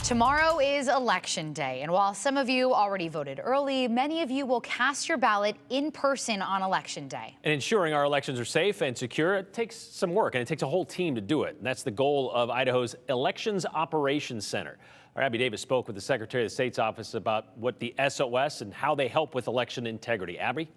Tomorrow is Election Day, and while some of you already voted early, many of you will cast your ballot in person on Election Day. And ensuring our elections are safe and secure, it takes some work, and it takes a whole team to do it. And that's the goal of Idaho's Elections Operations Center. Our Abby Davis spoke with the Secretary of the State's office about what the SOS and how they help with election integrity. Abby?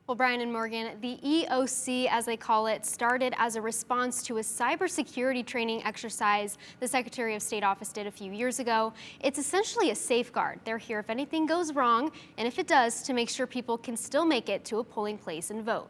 Well, Brian and Morgan, the EOC, as they call it, started as a response to a cybersecurity training exercise the Secretary of State office did a few years ago. It's essentially a safeguard. They're here if anything goes wrong, and if it does, to make sure people can still make it to a polling place and vote.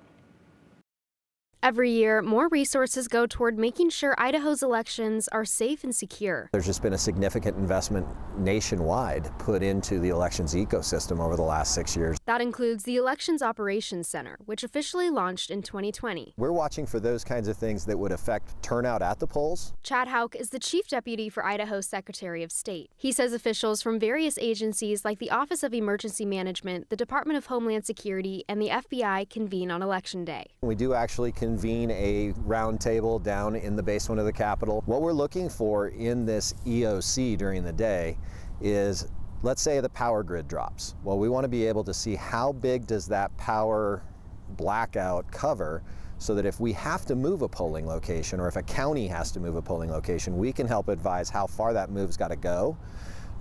Every year, more resources go toward making sure Idaho's elections are safe and secure. There's just been a significant investment nationwide put into the elections ecosystem over the last 6 years. That includes the Elections Operations Center, which officially launched in 2020. We're watching for those kinds of things that would affect turnout at the polls. Chad Houk is the Chief Deputy for Idaho's Secretary of State. He says officials from various agencies like the Office of Emergency Management, the Department of Homeland Security, and the FBI convene on Election Day. We do actually convene a round table down in the basement of the Capitol. What we're looking for in this EOC during the day is, let's say the power grid drops. Well, we want to be able to see how big does that power blackout cover, so that if we have to move a polling location, or if a county has to move a polling location, we can help advise how far that move's got to go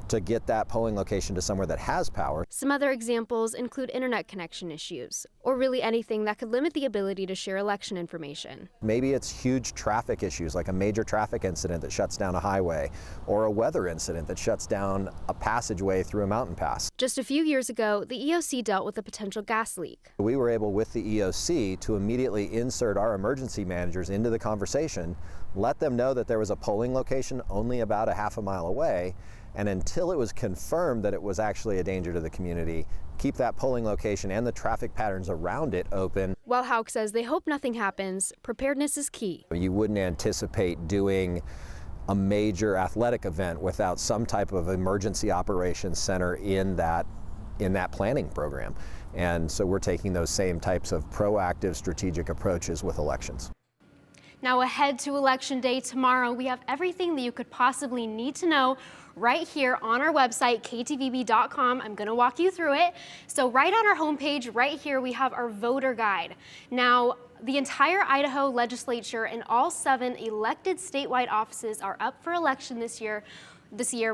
to get that polling location to somewhere that has power. Some other examples include internet connection issues, or really anything that could limit the ability to share election information. Maybe it's huge traffic issues, like a major traffic incident that shuts down a highway, or a weather incident that shuts down a passageway through a mountain pass. Just a few years ago, the EOC dealt with a potential gas leak. We were able, with the EOC, to immediately insert our emergency managers into the conversation, let them know that there was a polling location only about a half a mile away, and until it was confirmed that it was actually a danger to the community, keep that polling location and the traffic patterns around it open. While Houk says they hope nothing happens, preparedness is key. You wouldn't anticipate doing a major athletic event without some type of emergency operations center in that planning program. And so we're taking those same types of proactive strategic approaches with elections. Now ahead to Election Day tomorrow, we have everything that you could possibly need to know right here on our website, ktvb.com. I'm going to walk you through it. So right on our homepage, right here, we have our voter guide. Now, the entire Idaho legislature and all 7 elected statewide offices are up for election this year.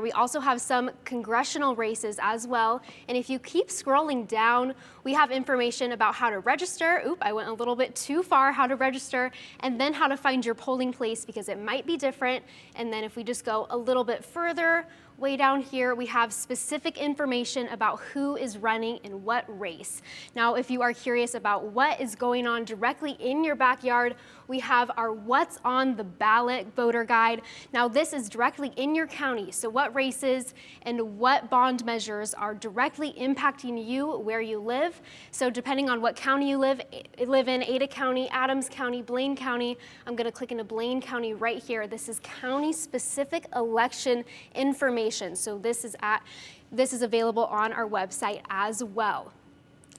We also have some congressional races as well. And if you keep scrolling down, we have information about how to register. Oop, I went a little bit too far, how to register, and then how to find your polling place because it might be different. And then if we just go a little bit further, way down here, we have specific information about who is running in what race. Now, if you are curious about what is going on directly in your backyard, we have our What's on the Ballot voter guide. Now, this is directly in your county. So what races and what bond measures are directly impacting you where you live. So depending on what county you live in, Ada County, Adams County, Blaine County, I'm gonna click into Blaine County right here. This is county-specific election information. So this is available on our website as well.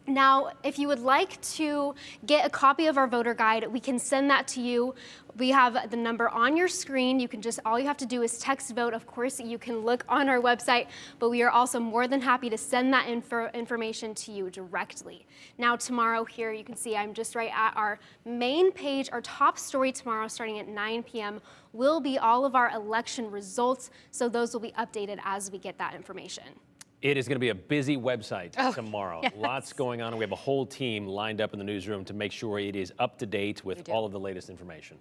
Now, if you would like to get a copy of our voter guide, we can send that to you. We have the number on your screen. All you have to do is text vote. Of course, you can look on our website, but we are also more than happy to send that information to you directly. Now, tomorrow here, you can see I'm just right at our main page. Our top story tomorrow, starting at 9 p.m., will be all of our election results. So those will be updated as we get that information. It is going to be a busy website tomorrow. Yes. Lots going on. We have a whole team lined up in the newsroom to make sure it is up to date with all of the latest information.